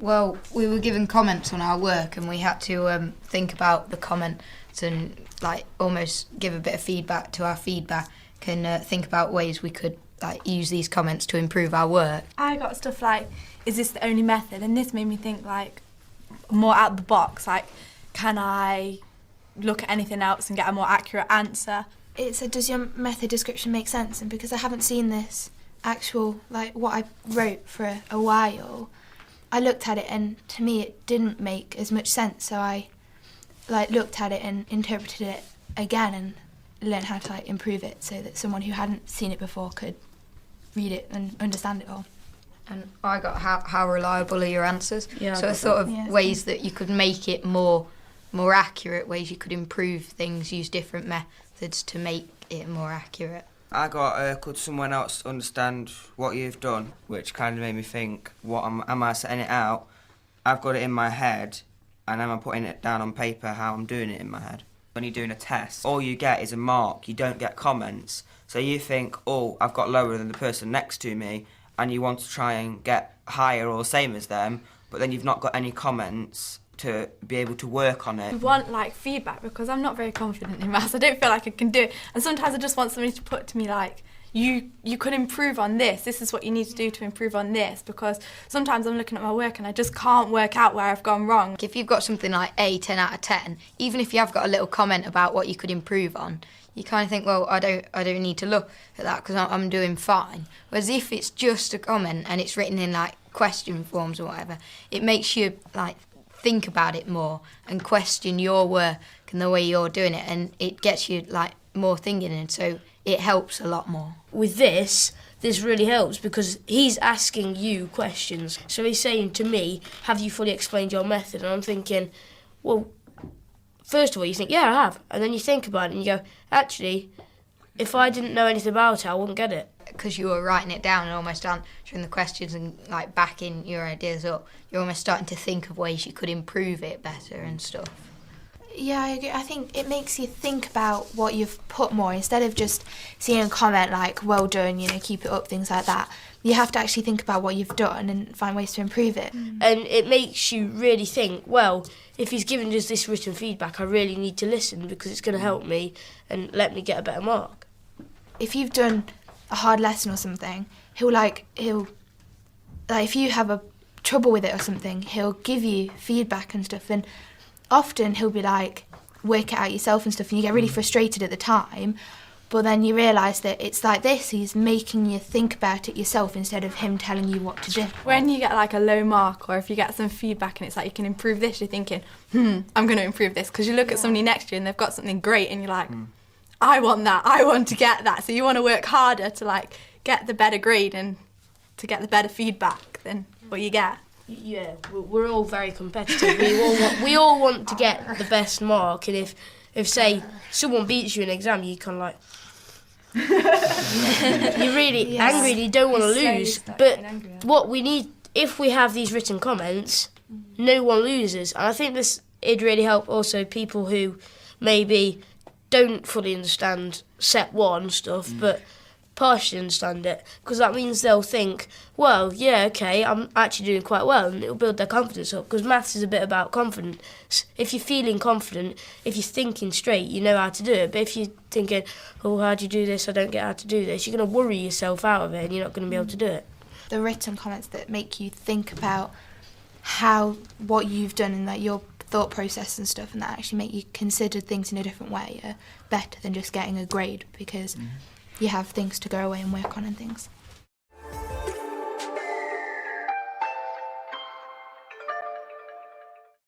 Well, we were given comments on our work and we had to think about the comments and like almost give a bit of feedback to our feedback and think about ways we could like use these comments to improve our work. I got stuff like, is this the only method? And this made me think like more out of the box, like can I look at anything else and get a more accurate answer? It said, does your method description make sense? And because I haven't seen this actual, like what I wrote for a while, I looked at it and to me it didn't make as much sense. So I like looked at it and interpreted it again and learned how to like improve it so that someone who hadn't seen it before could read it and understand it all. And I got how reliable are your answers? Yeah, so I thought of ways that you could make it more accurate, ways you could improve things, use different methods to make it more accurate. I got could someone else understand what you've done, which kind of made me think, what am I setting it out? I've got it in my head, and am I putting it down on paper how I'm doing it in my head? When you're doing a test, all you get is a mark, you don't get comments. So you think, oh, I've got lower than the person next to me, and you want to try and get higher or the same as them, but then you've not got any comments to be able to work on it. I want like feedback because I'm not very confident in maths. I don't feel like I can do it, and sometimes I just want somebody to put to me like, you could improve on this. This is what you need to do to improve on this, because sometimes I'm looking at my work and I just can't work out where I've gone wrong. If you've got something like a 10 out of 10, even if you have got a little comment about what you could improve on, you kind of think, well, I don't need to look at that because I'm doing fine. Whereas if it's just a comment and it's written in like question forms or whatever, it makes you like think about it more and question your work and the way you're doing it, and it gets you like more thinking, and so it helps a lot more. With this really helps because he's asking you questions. So he's saying to me, have you fully explained your method? And I'm thinking, well, first of all, you think, yeah, I have. And then you think about it and you go, actually, if I didn't know anything about it, I wouldn't get it. Because you were writing it down and almost answering the questions and like backing your ideas up, you're almost starting to think of ways you could improve it better and stuff. Yeah, I agree. I think it makes you think about what you've put more instead of just seeing a comment like, well done, keep it up, things like that. You have to actually think about what you've done and find ways to improve it. And it makes you really think, well, if he's giving us this written feedback, I really need to listen because it's going to help me and let me get a better mark. If you've done a hard lesson or something, he'll if you have a trouble with it or something, he'll give you feedback and stuff, and often he'll be like, work it out yourself and stuff, and you get really frustrated at the time, but then you realise that it's like this, he's making you think about it yourself instead of him telling you what to do. When you get like a low mark, or if you get some feedback and it's like you can improve this, you're thinking, I'm going to improve this, because you look at somebody next to you and they've got something great and you're like, I want that, I want to get that. So you want to work harder to like get the better grade and to get the better feedback than what you get. Yeah, we're all very competitive. We all want to get the best mark, and if say someone beats you in an exam, you kind of like you're really angry and you don't want to lose. But what we need, if we have these written comments, no one loses. And I think it'd really help also people who maybe don't fully understand set one stuff, but partially understand it, because that means they'll think, well, yeah, okay, I'm actually doing quite well, and it'll build their confidence up, because maths is a bit about confidence. If you're feeling confident, if you're thinking straight, you know how to do it, but if you're thinking, oh, how do you do this, I don't get how to do this, you're going to worry yourself out of it, and you're not going to be able to do it. The written comments that make you think about what you've done and that your thought process and stuff, and that actually make you consider things in a different way are better than just getting a grade, because you have things to go away and work on and things.